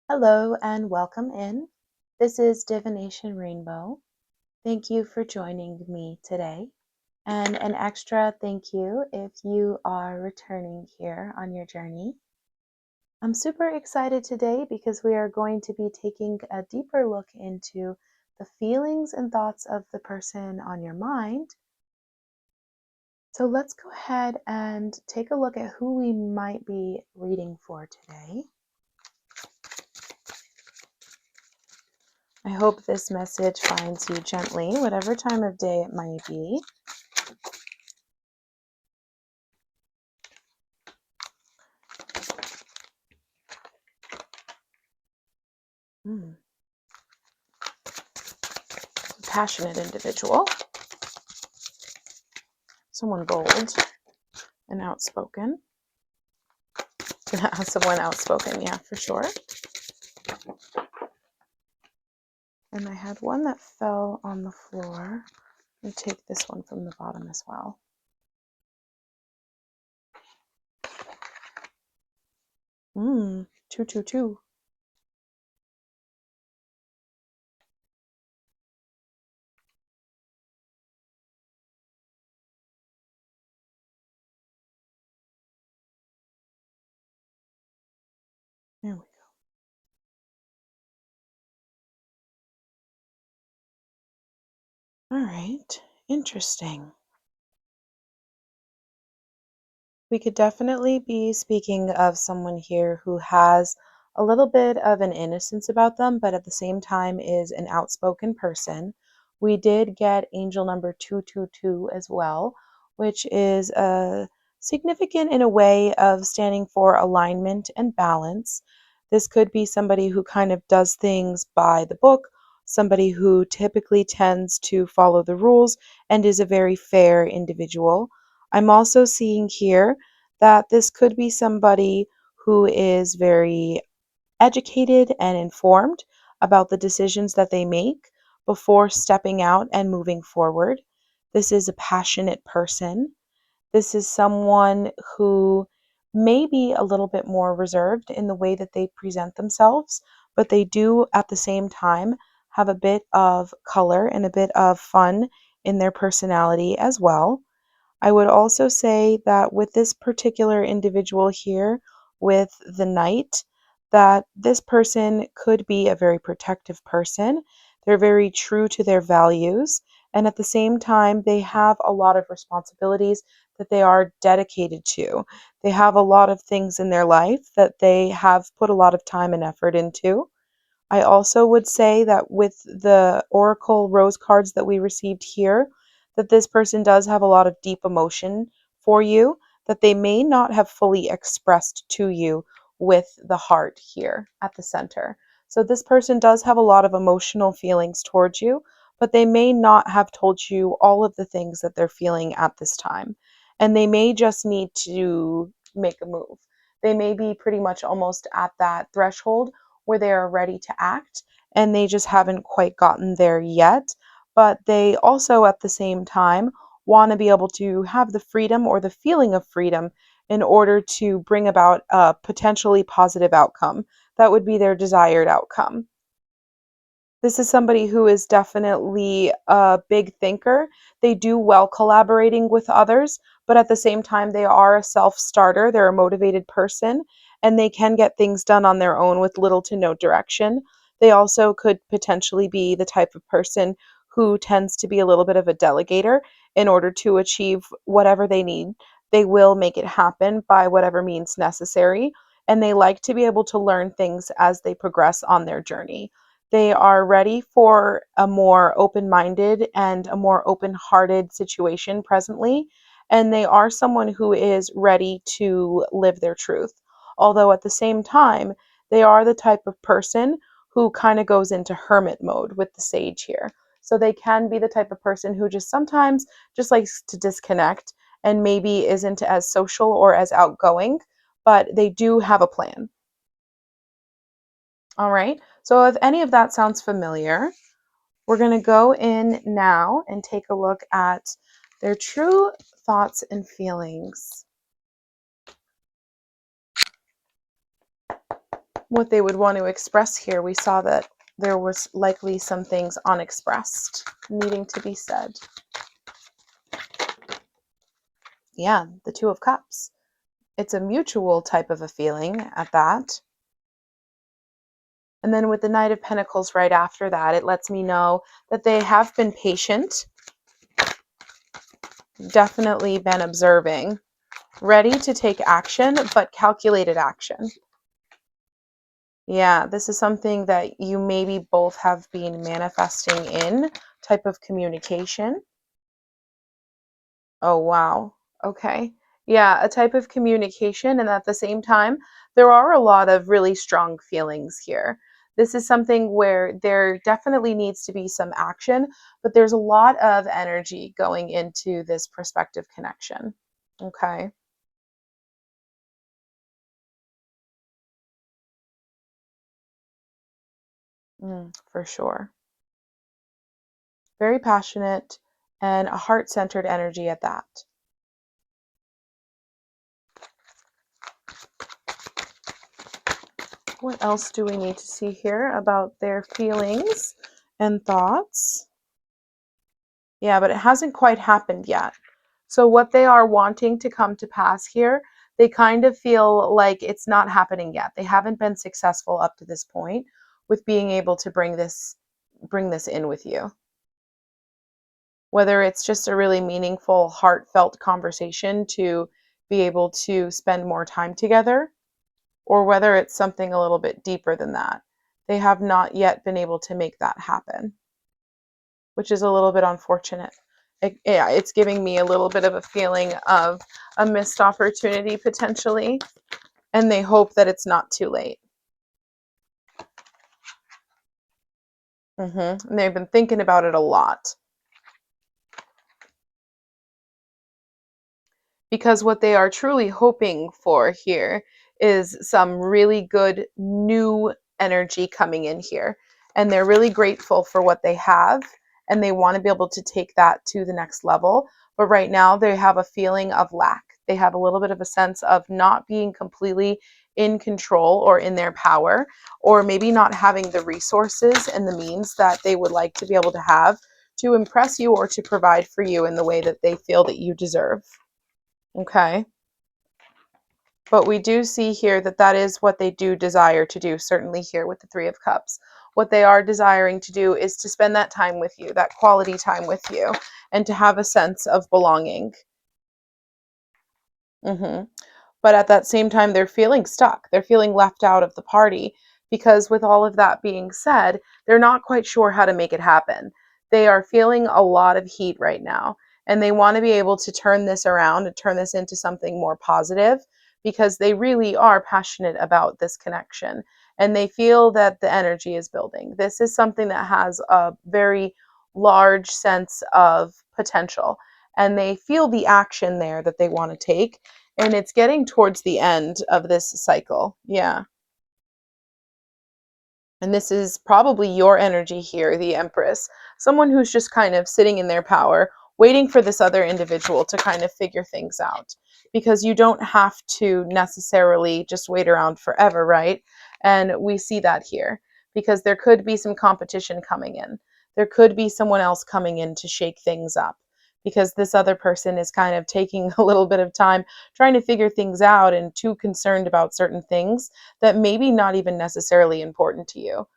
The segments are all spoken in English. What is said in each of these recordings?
Hello and welcome in. This is Divination Rainbow. Thank you for joining me today. And an extra thank you if you are returning here on your journey. I'm super excited today because we are going to be taking a deeper look into the feelings and thoughts of the person on your mind. So let's go ahead and take a look at who we might be reading for today. I hope this message finds you gently, whatever time of day it might be. Passionate individual. Someone bold and outspoken. Someone outspoken, yeah, for sure. And I had one that fell on the floor. Let me take this one from the bottom as well. Two, two, two. There we go. All right, interesting. We could definitely be speaking of someone here who has a little bit of an innocence about them, but at the same time is an outspoken person. We did get angel number 222 as well, which is significant in a way of standing for alignment and balance. This could be somebody who kind of does things by the book, somebody who typically tends to follow the rules and is a very fair individual. I'm also seeing here that this could be somebody who is very educated and informed about the decisions that they make before stepping out and moving forward. This is a passionate person. This is someone who may be a little bit more reserved in the way that they present themselves, but they do at the same time have a bit of color and a bit of fun in their personality as well. I would also say that with this particular individual here, with the knight, that this person could be a very protective person. They're very true to their values, and at the same time, they have a lot of responsibilities that they are dedicated to. They have a lot of things in their life that they have put a lot of time and effort into. I also would say that with the Oracle Rose cards that we received here, that this person does have a lot of deep emotion for you that they may not have fully expressed to you with the heart here at the center. So this person does have a lot of emotional feelings towards you, but they may not have told you all of the things that they're feeling at this time. And they may just need to make a move. They may be pretty much almost at that threshold where they are ready to act and they just haven't quite gotten there yet. But they also, at the same time, want to be able to have the freedom or the feeling of freedom in order to bring about a potentially positive outcome. That would be their desired outcome. This is somebody who is definitely a big thinker. They do well collaborating with others, but at the same time, they are a self starter. They're a motivated person, and they can get things done on their own with little to no direction. They also could potentially be the type of person who tends to be a little bit of a delegator in order to achieve whatever they need. They will make it happen by whatever means necessary, and they like to be able to learn things as they progress on their journey. They are ready for a more open minded and a more open hearted situation presently. And they are someone who is ready to live their truth. Although at the same time, they are the type of person who kind of goes into hermit mode with the sage here. So they can be the type of person who just sometimes just likes to disconnect and maybe isn't as social or as outgoing, but they do have a plan. All right. So if any of that sounds familiar, we're going to go in now and take a look at their true thoughts and feelings. what they would want to express here, we saw that there was likely some things unexpressed needing to be said. Yeah, the Two of Cups. It's a mutual type of a feeling at that. And then with the Knight of Pentacles right after that, it lets me know that they have been patient, definitely been observing, ready to take action, but calculated action. Yeah, this is something that you maybe both have been manifesting in type of communication. Oh, wow. Okay. Yeah, a type of communication. And at the same time, there are a lot of really strong feelings here. This is something where there definitely needs to be some action, but there's a lot of energy going into this prospective connection. Okay. For sure. Very passionate and a heart centered energy at that. What else do we need to see here about their feelings and thoughts? Yeah, but it hasn't quite happened yet. So, what they are wanting to come to pass here, they kind of feel like it's not happening yet. They haven't been successful up to this point with being able to bring this in with you. Whether it's just a really meaningful, heartfelt conversation to be able to spend more time together, or whether it's something a little bit deeper than that. They have not yet been able to make that happen, which is a little bit unfortunate. Yeah, it's giving me a little bit of a feeling of a missed opportunity potentially, and they hope that it's not too late. And they've been thinking about it a lot. Because what they are truly hoping for here is some really good new energy coming in here. And they're really grateful for what they have, and they want to be able to take that to the next level. But right now, they have a feeling of lack. They have a little bit of a sense of not being completely in control or in their power, or maybe not having the resources and the means that they would like to be able to have to impress you or to provide for you in the way that they feel that you deserve. Okay. But we do see here that that is what they do desire to do, certainly here with the Three of Cups. What they are desiring to do is to spend that time with you, that quality time with you, and to have a sense of belonging. hmm But at that same time, they're feeling stuck. They're feeling left out of the party because, with all of that being said, they're not quite sure how to make it happen. They are feeling a lot of heat right now, and they want to be able to turn this around and turn this into something more positive because they really are passionate about this connection and they feel that the energy is building. This is something that has a very large sense of potential, and they feel the action there that they want to take, and it's getting towards the end of this cycle. Yeah. And this is probably your energy here, the Empress. Someone who's just kind of sitting in their power, waiting for this other individual to kind of figure things out. Because you don't have to necessarily just wait around forever, right? And we see that here. Because there could be some competition coming in. There could be someone else coming in to shake things up. Because this other person is kind of taking a little bit of time trying to figure things out and too concerned about certain things that maybe not even necessarily important to you.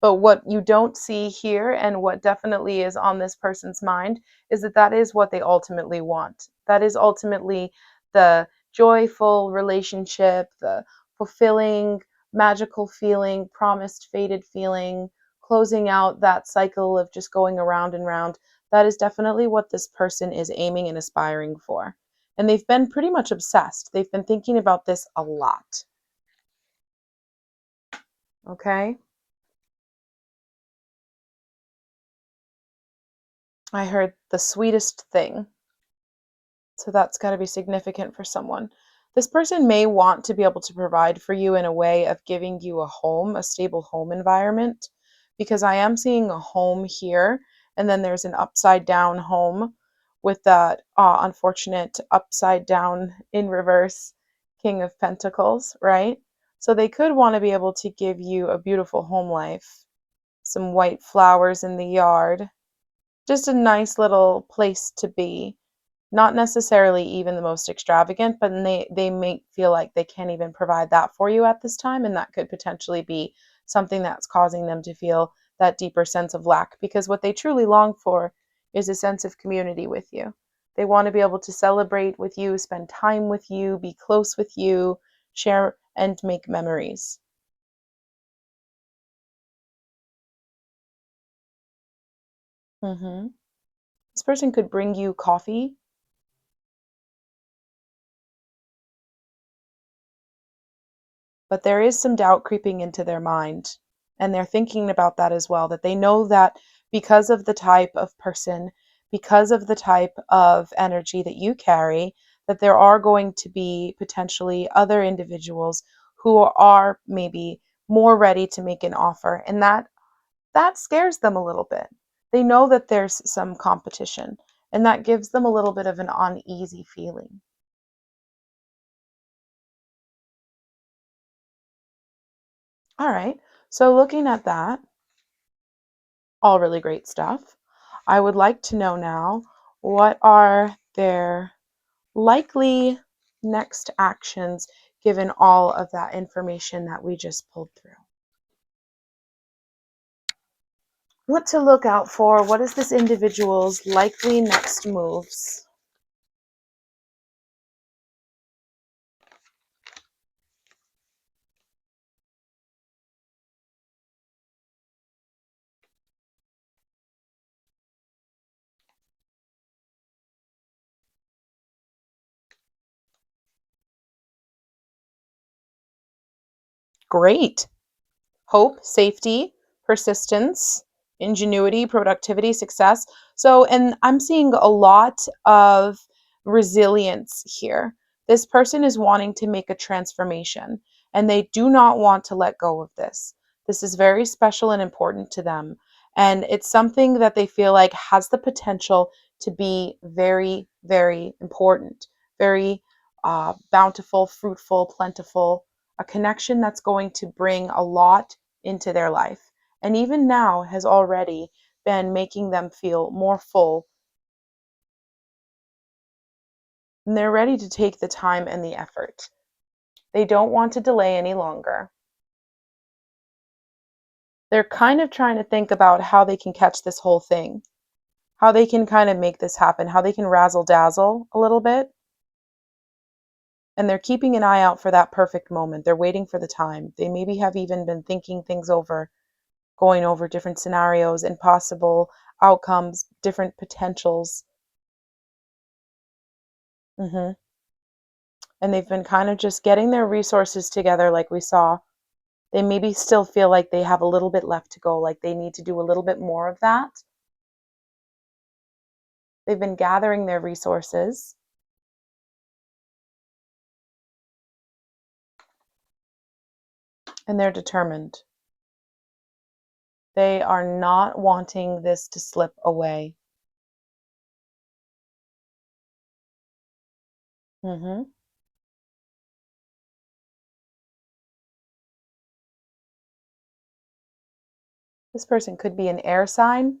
But what you don't see here, and what definitely is on this person's mind, is that that is what they ultimately want. That is ultimately the joyful relationship, the fulfilling, magical feeling, promised, fated feeling, closing out that cycle of just going around and round. That is definitely what this person is aiming and aspiring for. And they've been pretty much obsessed. They've been thinking about this a lot. Okay? I heard the sweetest thing. So that's got to be significant for someone. This person may want to be able to provide for you in a way of giving you a home, a stable home environment, because I am seeing a home here, and then there's an upside down home with that unfortunate upside down in reverse King of Pentacles, right? So they could want to be able to give you a beautiful home life, some white flowers in the yard, just a nice little place to be. Not necessarily even the most extravagant, but they may feel like they can't even provide that for you at this time, and that could potentially be something that's causing them to feel that deeper sense of lack, because what they truly long for is a sense of community with you. They want to be able to celebrate with you, spend time with you, be close with you, share and make memories. hmm This person could bring you coffee, but there is some doubt creeping into their mind. And they're thinking about that as well, that they know that because of the type of person, because of the type of energy that you carry, that there are going to be potentially other individuals who are maybe more ready to make an offer. And that scares them a little bit. They know that there's some competition, and that gives them a little bit of an uneasy feeling. All right. So looking at that, all really great stuff. I would like to know now, what are their likely next actions given all of that information that we just pulled through? What to look out for? What is this individual's likely next moves? Great. Hope, safety, persistence, ingenuity, productivity, success. So, and I'm seeing a lot of resilience here. This person is wanting to make a transformation, and they do not want to let go of this. This is very special and important to them. And it's something that they feel like has the potential to be very, very important, very bountiful, fruitful, plentiful, a connection that's going to bring a lot into their life. And even now has already been making them feel more full. And they're ready to take the time and the effort. They don't want to delay any longer. They're kind of trying to think about how they can catch this whole thing, how they can kind of make this happen, how they can razzle dazzle a little bit. And they're keeping an eye out for that perfect moment. They're waiting for the time. They maybe have even been thinking things over, going over different scenarios and possible outcomes, different potentials. hmm And they've been kind of just getting their resources together, like we saw. They maybe still feel like they have a little bit left to go, like they need to do a little bit more of that. They've been gathering their resources, and they're determined. They are not wanting this to slip away. hmm This person could be an air sign.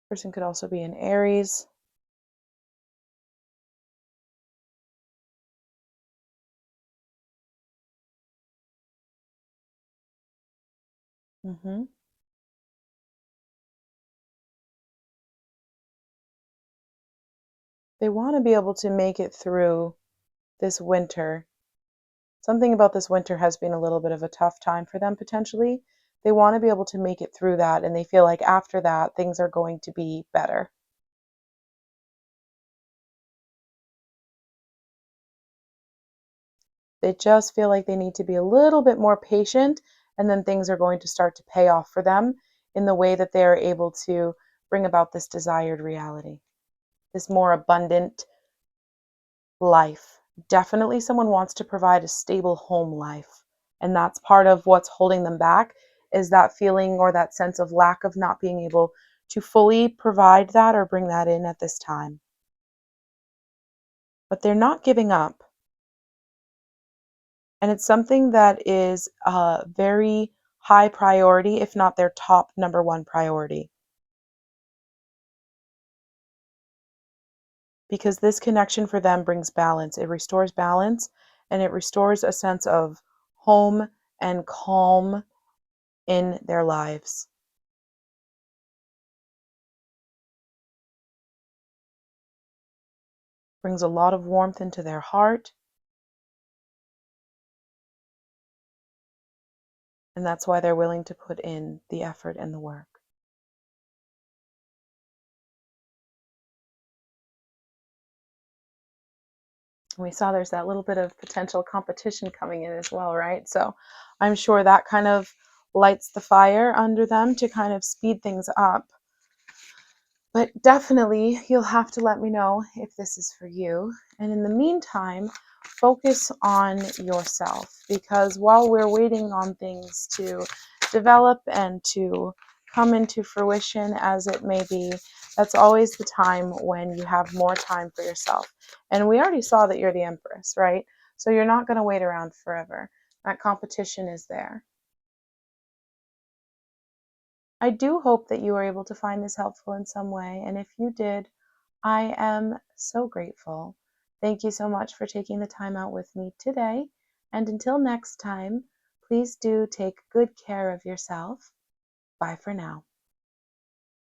Person could also be an Aries. hmm They want to be able to make it through this winter. Something about this winter has been a little bit of a tough time for them potentially. They want to be able to make it through that, and they feel like after that, things are going to be better. They just feel like they need to be a little bit more patient, and then things are going to start to pay off for them in the way that they are able to bring about this desired reality, this more abundant life. Definitely someone wants to provide a stable home life. And that's part of what's holding them back, is that feeling or that sense of lack of not being able to fully provide that or bring that in at this time. but they're not giving up. And it's something that is a very high priority, if not their top number one priority. Because this connection for them brings balance. It restores balance and it restores a sense of home and calm in their lives. Brings a lot of warmth into their heart. And that's why they're willing to put in the effort and the work. And we saw there's that little bit of potential competition coming in as well, right? So I'm sure that kind of lights the fire under them to kind of speed things up. But definitely, you'll have to let me know if this is for you. And in the meantime, focus on yourself, because while we're waiting on things to develop and to come into fruition as it may be, that's always the time when you have more time for yourself. And we already saw that you're the Empress, right? So you're not going to wait around forever. That competition is there. I do hope that you were able to find this helpful in some way, and if you did, I am so grateful. Thank you so much for taking the time out with me today, and until next time, please do take good care of yourself. Bye for now.